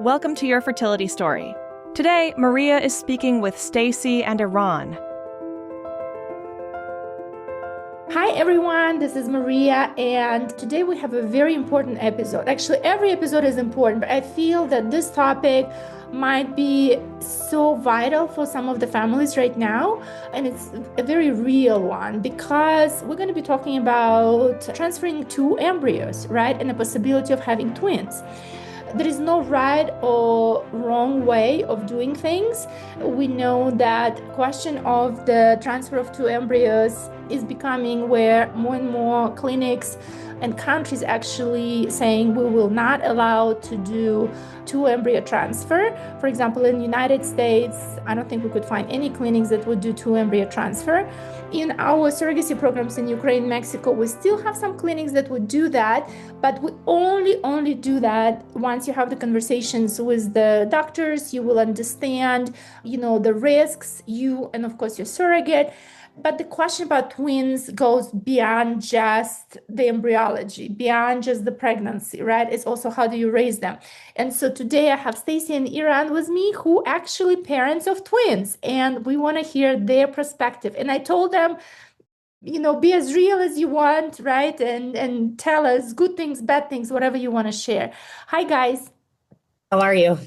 Welcome to Your Fertility Story. Today, Maria is speaking with Stacie and Iran. Hi everyone, this is Maria, and today we have a very important episode. Actually, every episode is important, but I feel that this topic might be so vital for some of the families right now, and it's a very real one because we're going to be talking about transferring two embryos, right, and the possibility of having twins. There is no right or wrong way of doing things. We know that question of the transfer of two embryos is becoming where more and more clinics and countries actually saying we will not allow to do two embryo transfer. For example, in the United States, I don't think we could find any clinics that would do two embryo transfer. In our surrogacy programs in Ukraine, Mexico, we still have some clinics that would do that, but we only do that once you have the conversations with the doctors. You will understand, the risks, you and of course your surrogate. But the question about twins goes beyond just the embryology, beyond just the pregnancy, right? It's also how do you raise them. And so today I have Stacie and Iran with me, who actually parents of twins, and we want to hear their perspective. And I told them, be as real as you want, right? And tell us good things, bad things, whatever you want to share. Hi, guys. How are you?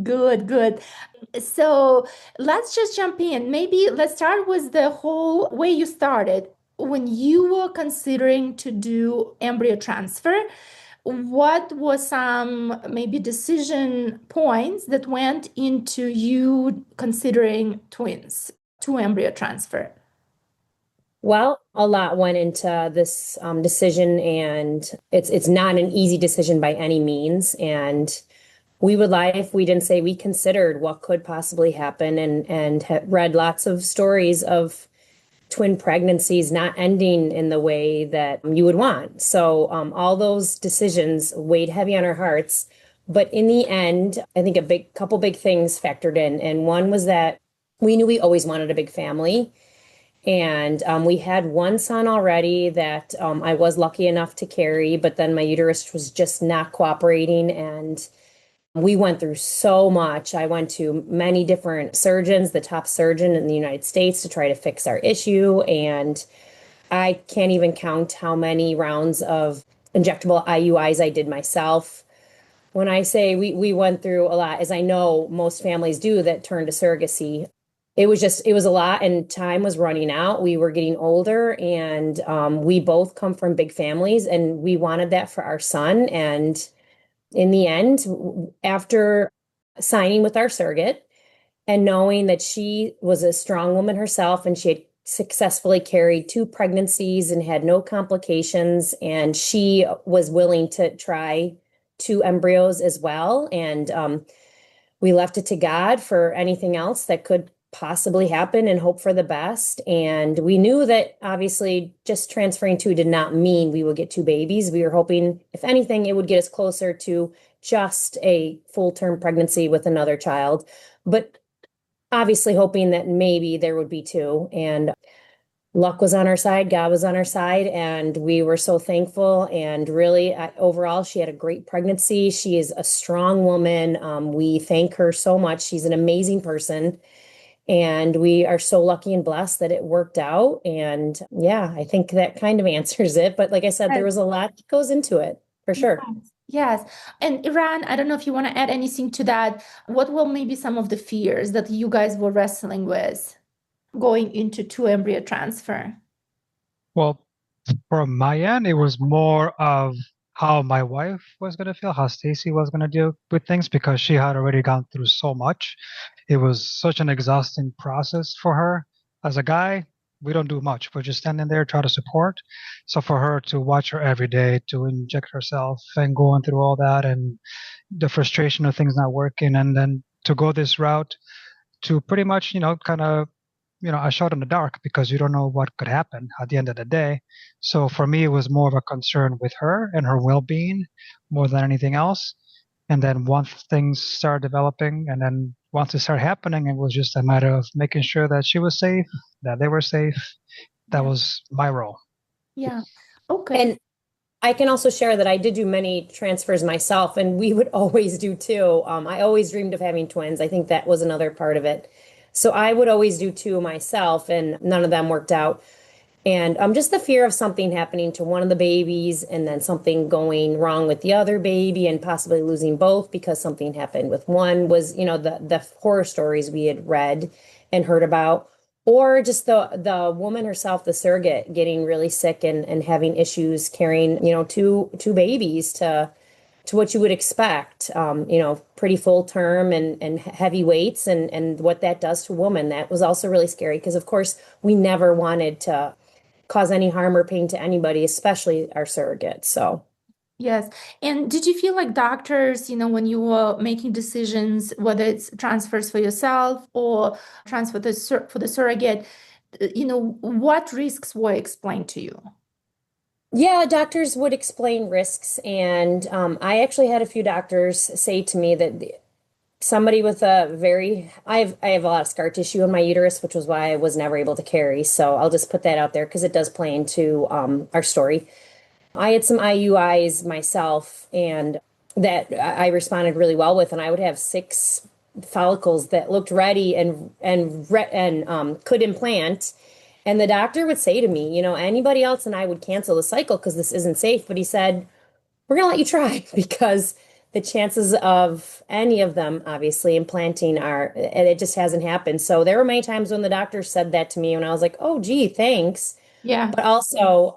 Good. So let's just jump in. Maybe let's start with the whole way you started. When you were considering to do embryo transfer, what was some maybe decision points that went into you considering twins, two embryo transfer? Well, a lot went into this decision, and it's not an easy decision by any means. And we would lie if we didn't say we considered what could possibly happen and had read lots of stories of twin pregnancies not ending in the way that you would want. So all those decisions weighed heavy on our hearts. But in the end, I think a couple big things factored in. And one was that we knew we always wanted a big family. And we had one son already that I was lucky enough to carry, but then my uterus was just not cooperating, and we went through so much. I went to many different surgeons, the top surgeon in the United States, to try to fix our issue. And I can't even count how many rounds of injectable IUIs I did myself. When I say we went through a lot, as I know most families do that turn to surrogacy, it was a lot, and time was running out. We were getting older, and we both come from big families, and we wanted that for our son. And in the end, after signing with our surrogate and knowing that she was a strong woman herself and she had successfully carried two pregnancies and had no complications, and she was willing to try two embryos as well. And we left it to God for anything else that could possibly happen and hope for the best. And we knew that obviously just transferring two did not mean we would get two babies. We were hoping, if anything, it would get us closer to just a full-term pregnancy with another child, but obviously hoping that maybe there would be two. And luck was on our side, God was on our side, and we were so thankful. And really, overall, she had a great pregnancy. She is a strong woman. We thank her so much. She's an amazing person. And we are so lucky and blessed that it worked out. And yeah, I think that kind of answers it. But like I said, there was a lot that goes into it, for sure. Yes. And Iran, I don't know if you want to add anything to that. What were maybe some of the fears that you guys were wrestling with going into two embryo transfer? Well, from my end, it was more of how my wife was going to feel, how Stacie was going to deal with things, because she had already gone through so much. It was such an exhausting process for her. As a guy, we don't do much. We're just standing there, try to support. So for her to watch her every day, to inject herself and going through all that and the frustration of things not working, and then to go this route to pretty much, kind of, a shot in the dark, because you don't know what could happen at the end of the day. So for me, it was more of a concern with her and her well-being more than anything else. And then once things started developing, and then once it started happening, it was just a matter of making sure that she was safe, that they were safe. That was my role. Yeah. Okay. And I can also share that I did do many transfers myself, and we would always do two. I always dreamed of having twins. I think that was another part of it. So I would always do two myself, and none of them worked out. And just the fear of something happening to one of the babies and then something going wrong with the other baby and possibly losing both because something happened with one was, the horror stories we had read and heard about. Or just the woman herself, the surrogate, getting really sick and having issues carrying, two babies to what you would expect, pretty full term and heavy weights and what that does to a woman. That was also really scary because, of course, we never wanted to cause any harm or pain to anybody, especially our surrogates. So. Yes. And did you feel like doctors, when you were making decisions, whether it's transfers for yourself or transfer for the surrogate, what risks were explained to you? Yeah, doctors would explain risks. And I actually had a few doctors say to me that somebody with I have a lot of scar tissue in my uterus, which was why I was never able to carry. So I'll just put that out there because it does play into our story. I had some IUIs myself, and that I responded really well with, and I would have 6 follicles that looked ready and could implant. And the doctor would say to me, anybody else and I would cancel the cycle because this isn't safe. But he said, we're going to let you try because the chances of any of them obviously implanting and it just hasn't happened. So there were many times when the doctor said that to me and I was like, oh, gee, thanks. Yeah. But also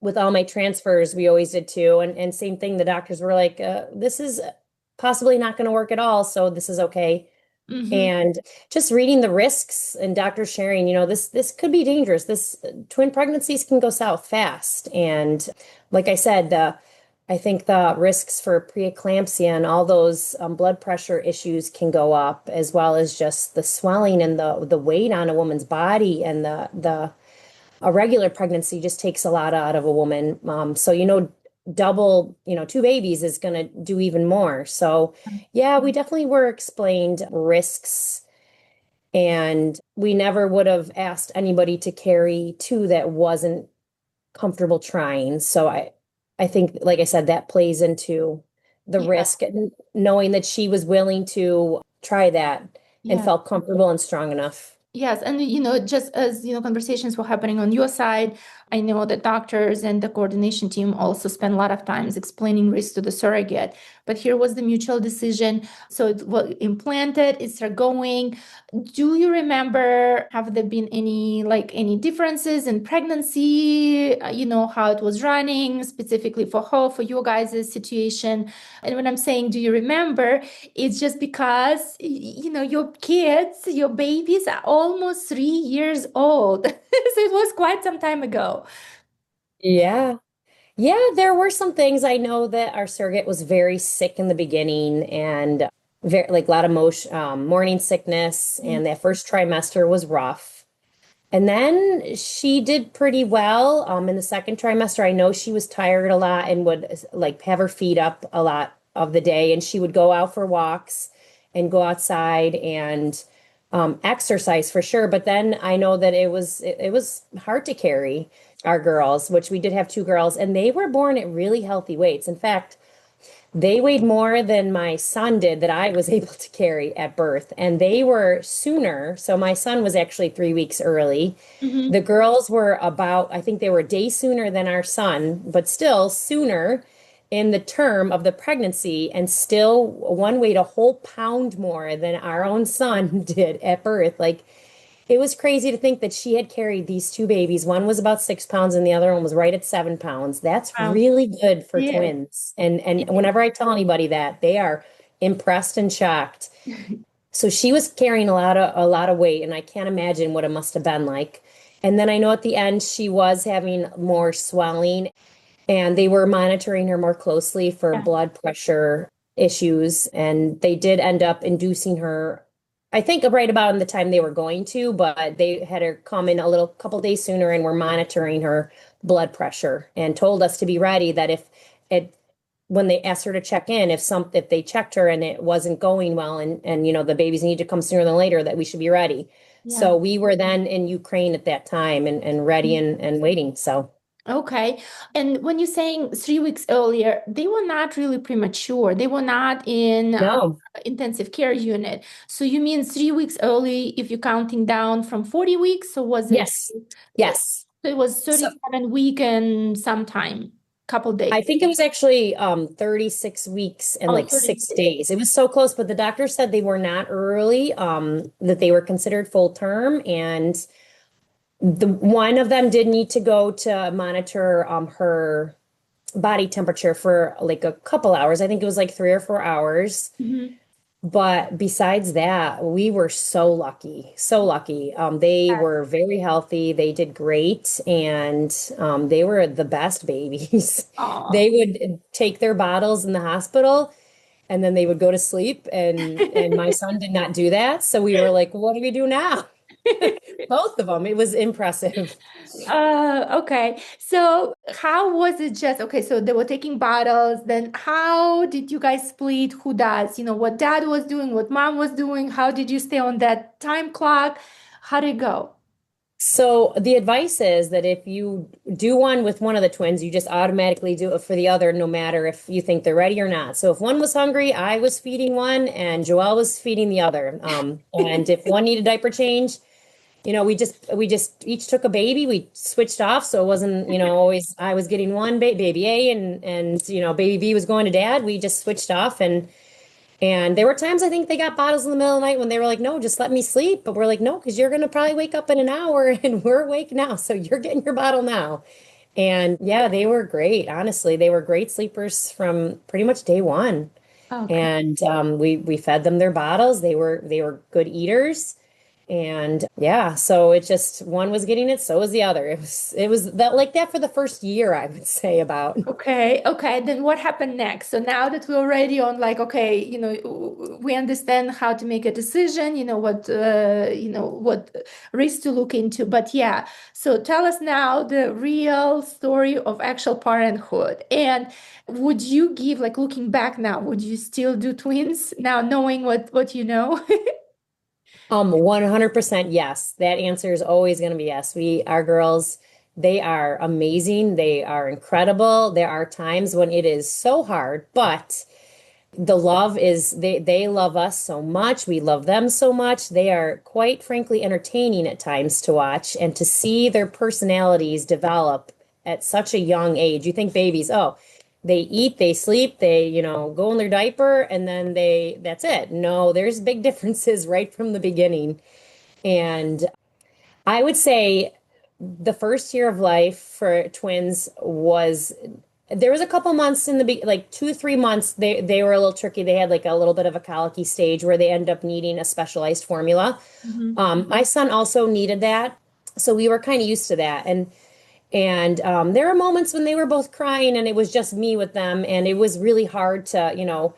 with all my transfers, we always did too. And same thing, the doctors were like, this is possibly not going to work at all. So this is okay. Mm-hmm. And just reading the risks and doctors sharing, this could be dangerous. This twin pregnancies can go south fast. And like I said, I think the risks for preeclampsia and all those blood pressure issues can go up, as well as just the swelling and the weight on a woman's body, and a regular pregnancy just takes a lot out of a woman. So double, 2 babies is going to do even more. So yeah, we definitely were explained risks, and we never would have asked anybody to carry 2 that wasn't comfortable trying. So I think, like I said, that plays into the risk, and knowing that she was willing to try that and felt comfortable and strong enough. Yes. And, just as, conversations were happening on your side, I know that doctors and the coordination team also spend a lot of times explaining risks to the surrogate. But here was the mutual decision. So it was implanted, it's going. Do you remember, have there been any differences in pregnancy, how it was running specifically for her, for your guys' situation? And when I'm saying, do you remember, it's just because, your kids, your babies are almost 3 years old. So it was quite some time ago. Yeah. Yeah, there were some things. I know that our surrogate was very sick in the beginning and very like a lot of morning sickness, and that first trimester was rough. And then she did pretty well. In the second trimester, I know she was tired a lot and would like have her feet up a lot of the day, and she would go out for walks and go outside and exercise for sure. But then I know that it was hard to carry our girls, which we did have 2 girls, and they were born at really healthy weights. In fact, they weighed more than my son did that I was able to carry at birth, and they were sooner. So my son was actually 3 weeks early. Mm-hmm. The girls were I think they were a day sooner than our son, but still sooner in the term of the pregnancy, and still one weighed a whole pound more than our own son did at birth. Like, it was crazy to think that she had carried these 2 babies. One was about 6 pounds and the other one was right at 7 pounds. That's Wow. really good for Yeah. twins. And whenever I tell anybody that, they are impressed and shocked. So she was carrying a lot of weight, and I can't imagine what it must have been like. And then I know at the end she was having more swelling, and they were monitoring her more closely for blood pressure issues. And they did end up inducing her, I think, right about in the time they were going to, but they had her come in a couple days sooner and were monitoring her blood pressure and told us to be ready that when they asked her to check in, if they checked her and it wasn't going well and the babies need to come sooner than later, that we should be ready. Yeah. So we were then in Ukraine at that time and ready and waiting. So. Okay. And when you're saying 3 weeks earlier, they were not really premature. They were not in No. intensive care unit. So you mean 3 weeks early if you're counting down from 40 weeks? So was it? Yes. Yes. So it was So 37 week and sometime, couple I days. think it was actually 36 weeks and Oh, like 6 days. It was so close, but the doctor said they were not early, that they were considered full term. And the one of them did need to go to monitor her body temperature for like a couple hours. I think it was like 3 or 4 hours. Mhm. But besides that, we were so lucky, so lucky. They were very healthy. They did great, and they were the best babies. Oh. They would take their bottles in the hospital, and then they would go to sleep. And my son did not do that, so we were like, "What do we do now?" Both of them. It was impressive. Okay. So how was it just okay? So they were taking bottles. Then how did you guys split? Who does? What dad was doing, what mom was doing. How did you stay on that time clock? How did it go? So the advice is that if you do one with one of the twins, you just automatically do it for the other, no matter if you think they're ready or not. So if one was hungry, I was feeding one and Joelle was feeding the other. And if one needed diaper change, we just each took a baby. We switched off, so it wasn't, always I was getting one baby A and baby B was going to dad. We just switched off and there were times I think they got bottles in the middle of the night when they were like, no, just let me sleep. But we're like, no, because you're going to probably wake up in an hour and we're awake now. So you're getting your bottle now. And yeah, they were great. Honestly, they were great sleepers from pretty much day one. Okay. And we fed them their bottles. They were good eaters. And yeah, so it just one was getting it, so was the other. It was that like that for the first year, I would say about. Okay, okay. Then what happened next? So now that we're already on like, okay, we understand how to make a decision, what risks to look into. But yeah, so tell us now the real story of actual parenthood. And would you give, like looking back now, would you still do twins now knowing what you know? 100% yes. That answer is always going to be yes. Our girls, they are amazing. They are incredible. There are times when it is so hard, but the love is they love us so much. We love them so much. They are quite frankly entertaining at times to watch and to see their personalities develop at such a young age. You think babies, oh, they eat, they sleep, they, go in their diaper and then that's it. No, there's big differences right from the beginning. And I would say the first year of life for twins there was a couple months in like 2 3 months they were a little tricky. They had like a little bit of a colicky stage where they end up needing a specialized formula. Mhm. My son also needed that, so we were kind of used to that. And there were moments when they were both crying and it was just me with them, and it was really hard to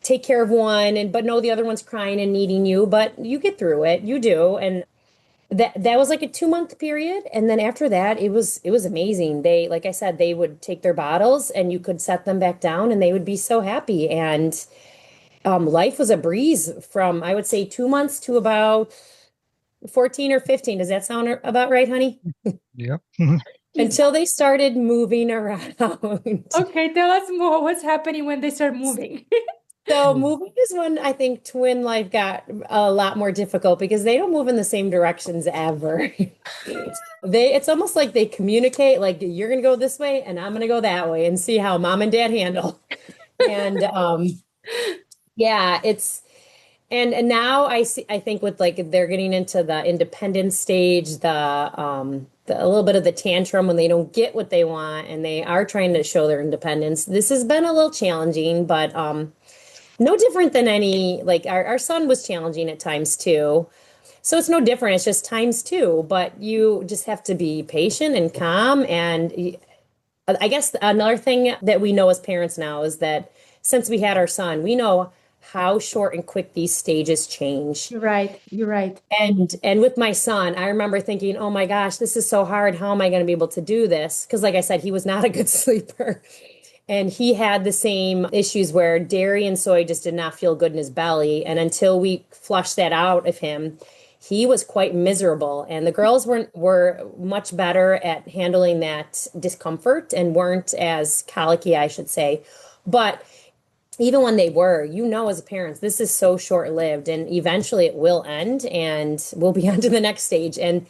take care of one but no, the other one's crying and needing you, but you get through it, you do. And that was like a 2 month period, and then after that it was amazing. They, like I said, they would take their bottles and you could set them back down and they would be so happy. And life was a breeze from, I would say, 2 months to about 14 or 15. Does that sound about right, honey? Yep. Until they started moving around. Okay, tell us more. What's happening when they start moving? So moving is when I think twin life got a lot more difficult because they don't move in the same directions ever. It's almost like they communicate, like you're gonna go this way and I'm gonna go that way and see how mom and dad handle. And yeah, and now I think with like they're getting into the independence stage, a little bit of the tantrum when they don't get what they want and they are trying to show their independence. This has been a little challenging, but no different than any, like our son was challenging at times too. So it's no different. It's just times two, but you just have to be patient and calm. And I guess another thing that we know as parents now is that since we had our son, we know how short and quick these stages change. You're right. You're right. And with my son, I remember thinking, oh my gosh, this is so hard. How am I going to be able to do this? Because like I said, he was not a good sleeper. And he had the same issues where dairy and soy just did not feel good in his belly. And until we flushed that out of him, he was quite miserable. And the girls were much better at handling that discomfort and weren't as colicky, I should say. But even when they were, as parents, this is so short-lived and eventually it will end and we'll be on to the next stage. And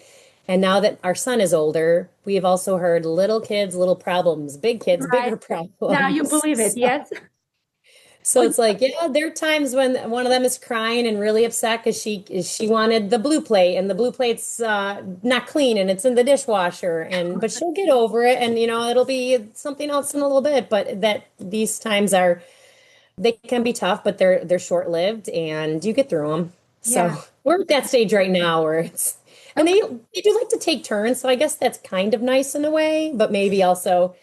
now that our son is older, we have also heard little kids, little problems, big kids, Right. bigger problems. Now you believe it, yes? So it's like, yeah, there are times when one of them is crying and really upset because she wanted the blue plate and the blue plate's not clean and it's in the dishwasher, but she'll get over it, and it'll be something else in a little bit. But that these times they can be tough, but they're short-lived and you get through them. So Yeah. we're at that stage right now where and they do like to take turns, so I guess that's kind of nice in a way, but maybe also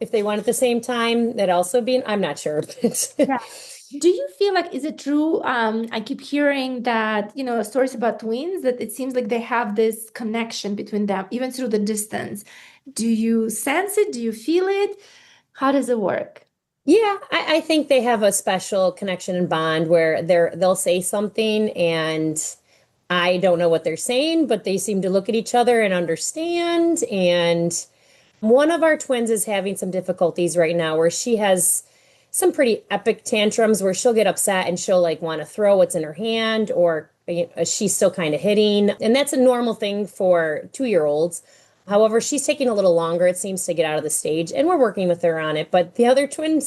if they want at the same time, that also being, I'm not sure. Yeah. Do you feel like, is it true? I keep hearing that, stories about twins, that it seems like they have this connection between them, even through the distance. Do you sense it? Do you feel it? How does it work? Yeah, I think they have a special connection and bond where they'll say something and I don't know what they're saying, but they seem to look at each other and understand. And one of our twins is having some difficulties right now where she has some pretty epic tantrums where she'll get upset and she'll like want to throw what's in her hand, or she's still kind of hitting. And that's a normal thing for 2-year-olds. However, she's taking a little longer, it seems, to get out of the stage, and we're working with her on it. But the other twin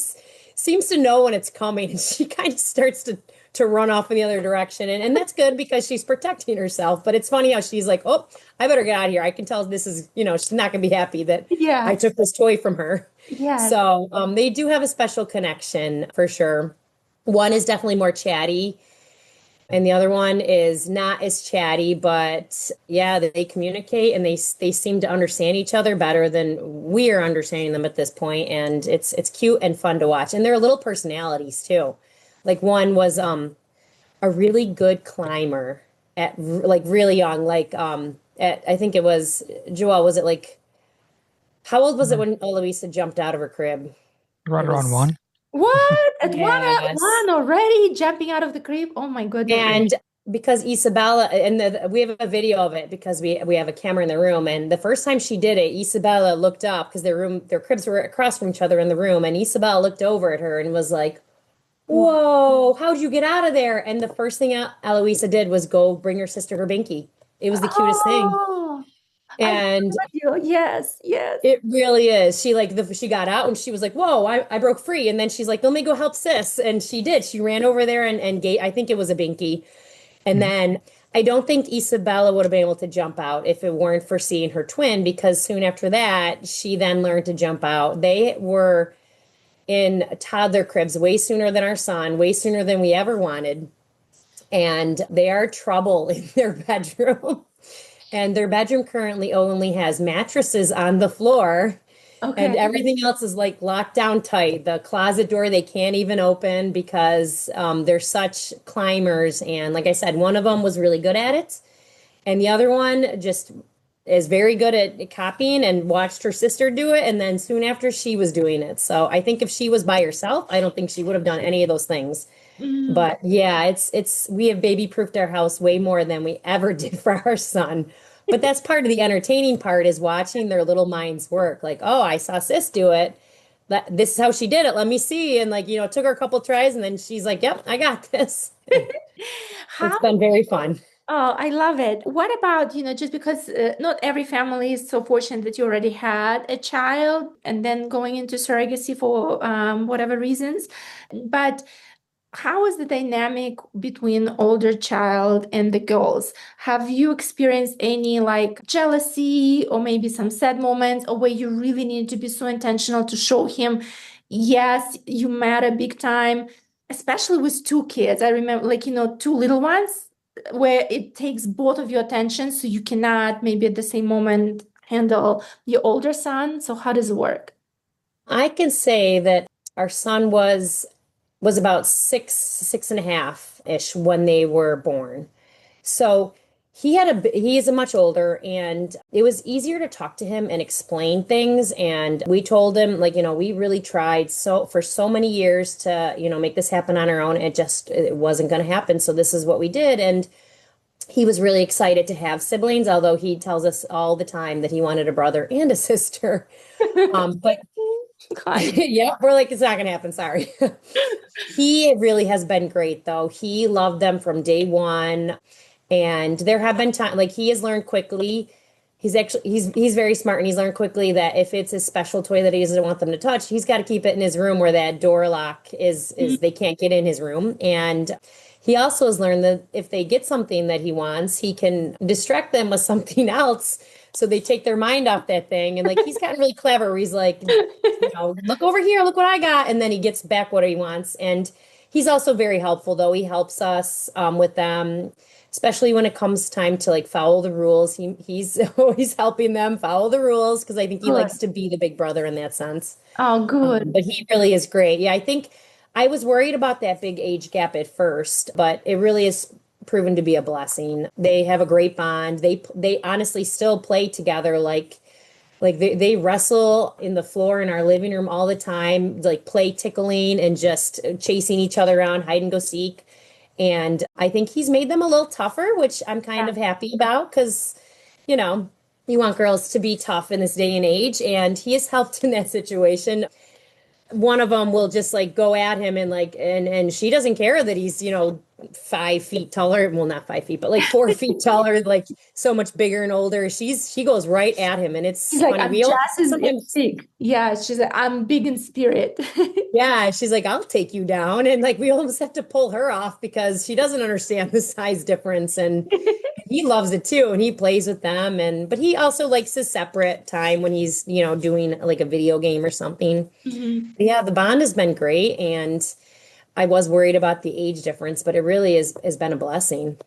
seems to know when it's coming, and she kind of starts to run off in the other direction. And that's good because she's protecting herself. But it's funny how she's like, oh, I better get out of here. I can tell this is, she's not going to be happy that I took this toy from her. Yeah. So they do have a special connection for sure. One is definitely more chatty, and the other one is not as chatty, but yeah, they communicate and they seem to understand each other better than we are understanding them at this point. And it's cute and fun to watch. And they're little personalities too. Like one was a really good climber at like really young, like at, I think it was, Joelle, was it like, how old was it when Eloisa jumped out of her crib? Right around one. What? At Yes. one already jumping out of the crib? Oh my goodness. And because Isabella, and we have a video of it because we have a camera in the room. And the first time she did it, Isabella looked up because their cribs were across from each other in the room. And Isabella looked over at her and was like, whoa, how'd you get out of there? And the first thing Eloisa did was go bring her sister her binky. It was the cutest thing. And yes. it really is. She got out and she was like, whoa, I broke free. And then she's like, let me go help sis. And she did. She ran over there and gave, I think it was a binky. And then I don't think Isabella would have been able to jump out if it weren't for seeing her twin, because soon after that, she then learned to jump out. They were in toddler cribs way sooner than our son, way sooner than we ever wanted. And they are trouble in their bedroom. And their bedroom currently only has mattresses on the floor. Okay. And everything else is like locked down tight. The closet door they can't even open because they're such climbers. And like I said, one of them was really good at it. And the other one just is very good at copying and watched her sister do it. And then soon after she was doing it. So I think if she was by herself, I don't think she would have done any of those things. But yeah, we have baby proofed our house way more than we ever did for our son. But that's part of the entertaining part, is watching their little minds work. Like, oh, I saw sis do it. This is how she did it. Let me see. And like, it took her a couple tries and then she's like, yep, I got this. It's been very fun. Oh, I love it. What about, just because not every family is so fortunate that you already had a child and then going into surrogacy for whatever reasons. But how is the dynamic between older child and the girls? Have you experienced any like jealousy or maybe some sad moments, or where you really need to be so intentional to show him, yes, you matter big time, especially with 2 kids? I remember 2 little ones where it takes both of your attention, so you cannot maybe at the same moment handle your older son. So how does it work? I can say that our son was about 6.5-ish when they were born. So he is a much older, and it was easier to talk to him and explain things. And we told him, we really tried for so many years to, make this happen on our own. It wasn't going to happen. So this is what we did. And he was really excited to have siblings, although he tells us all the time that he wanted a brother and a sister. But yeah, we're like, it's not gonna happen. Sorry. He really has been great, though. He loved them from day one. And there have been times like he has learned quickly. He's very smart and he's learned quickly that if it's a special toy that he doesn't want them to touch, he's got to keep it in his room where that door lock is they can't get in his room. And he also has learned that if they get something that he wants, he can distract them with something else. So they take their mind off that thing. And like he's gotten really clever where he's like, look over here, look what I got. And then he gets back what he wants. And he's also very helpful, though. He helps us with them, especially when it comes time to like follow the rules. He's always helping them follow the rules because I think he likes to be the big brother in that sense. Oh, good. But he really is great. Yeah, I think I was worried about that big age gap at first, but it really is proven to be a blessing. They have a great bond. They honestly still play together like they wrestle in the floor in our living room all the time, like play tickling and just chasing each other around, hide and go seek. And I think he's made them a little tougher, which I'm kind of happy about because, you want girls to be tough in this day and age. And he has helped in that situation. One of them will just like go at him and she doesn't care that he's 5 feet taller, well not 5 feet but like 4 feet taller, like so much bigger and older. She goes right at him and it's She's funny. like, I'm just as big. Yeah, she's like, I'm big in spirit. Yeah, she's like, I'll take you down. And like, we almost have to pull her off because she doesn't understand the size difference. And he loves it too. And he plays with them. But he also likes his separate time when he's, doing like a video game or something. Mhm. Yeah, the bond has been great. And I was worried about the age difference, but it really has been a blessing.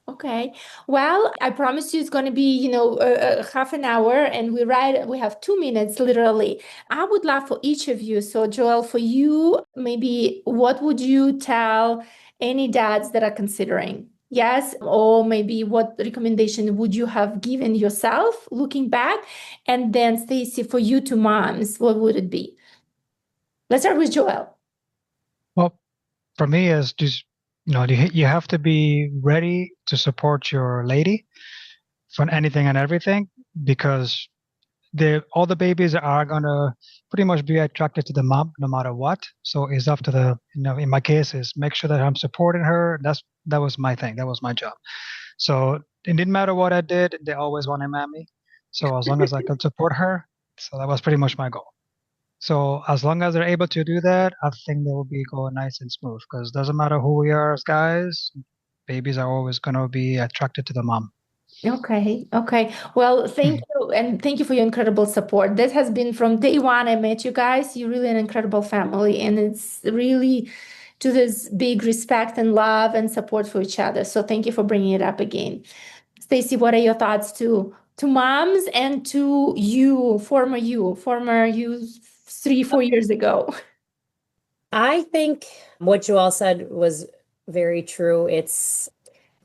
Okay. Well, I promise you it's going to be, half an hour and we have 2 minutes literally. I would love for each of you. So Joel, for you, maybe what would you tell any dads that are considering? Yes. Or maybe what recommendation would you have given yourself looking back? And then Stacie, for you to moms, what would it be? Let's start with Joel. Well, for me, is just you have to be ready to support your lady for anything and everything because all the babies are gonna pretty much be attracted to the mom no matter what. So it's up to in my case is make sure that I'm supporting her. That was my thing. That was my job. So it didn't matter what I did. They always wanted mommy. So as long as I could support her, so that was pretty much my goal. So as long as they're able to do that, I think they will be going nice and smooth because it doesn't matter who we are as guys, babies are always going to be attracted to the mom. Okay. Well, thank you. And thank you for your incredible support. This has been from day one. I met you guys. You're really an incredible family. And it's really to this big respect and love and support for each other. So thank you for bringing it up again. Stacie, what are your thoughts to moms and to former you 3-4 years ago? I think what Joelle said was very true. It's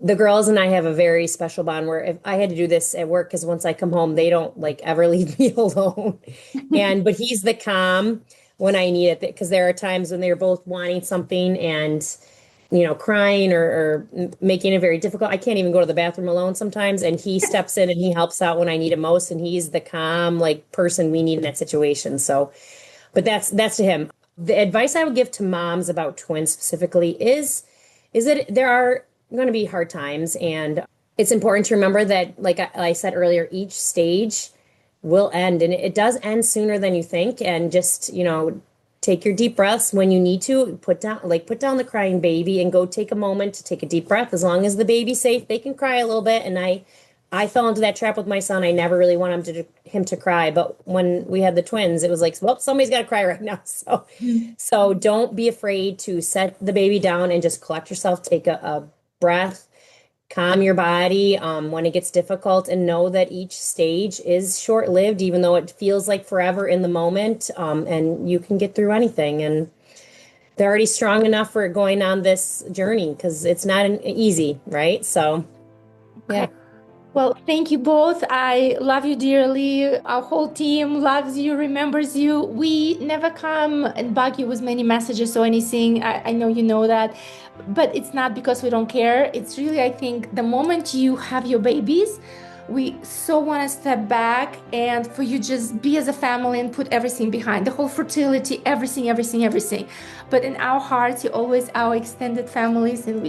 the girls and I have a very special bond where if I had to do this at work, because once I come home, they don't like ever leave me alone. But he's the calm when I need it, because there are times when they're both wanting something and, crying or making it very difficult. I can't even go to the bathroom alone sometimes. And he steps in and he helps out when I need it most. And he's the calm, like person we need in that situation. So, but that's to him. The advice I would give to moms about twins specifically is that there are going to be hard times, and it's important to remember that, like I said earlier, each stage will end, and it does end sooner than you think. And just take your deep breaths when you need to. Put down the crying baby and go take a moment to take a deep breath. As long as the baby's safe, they can cry a little bit. And I fell into that trap with my son. I never really want him to cry, but when we had the twins, it was like, well, somebody's got to cry right now. So don't be afraid to set the baby down and just collect yourself, take a breath, calm your body when it gets difficult, and know that each stage is short-lived, even though it feels like forever in the moment, and you can get through anything. And they're already strong enough for going on this journey because it's not easy, right? So, yeah. Well, thank you both. I love you dearly. Our whole team loves you, remembers you. We never come and bug you with many messages or anything. I know you know that, but it's not because we don't care. It's really, I think, the moment you have your babies, we so want to step back and for you just be as a family and put everything behind the whole fertility, everything, everything, everything. But in our hearts, you're always our extended families, and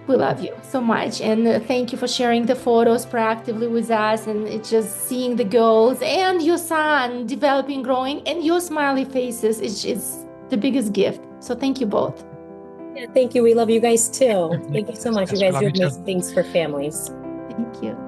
we love you so much. And thank you for sharing the photos proactively with us. And it's just seeing the girls and your son developing, growing, and your smiley faces. It's the biggest gift. So thank you both. Yeah, thank you. We love you guys too. Thank you so much. You Yes, we guys love do you too. amazing things for families. Thank you.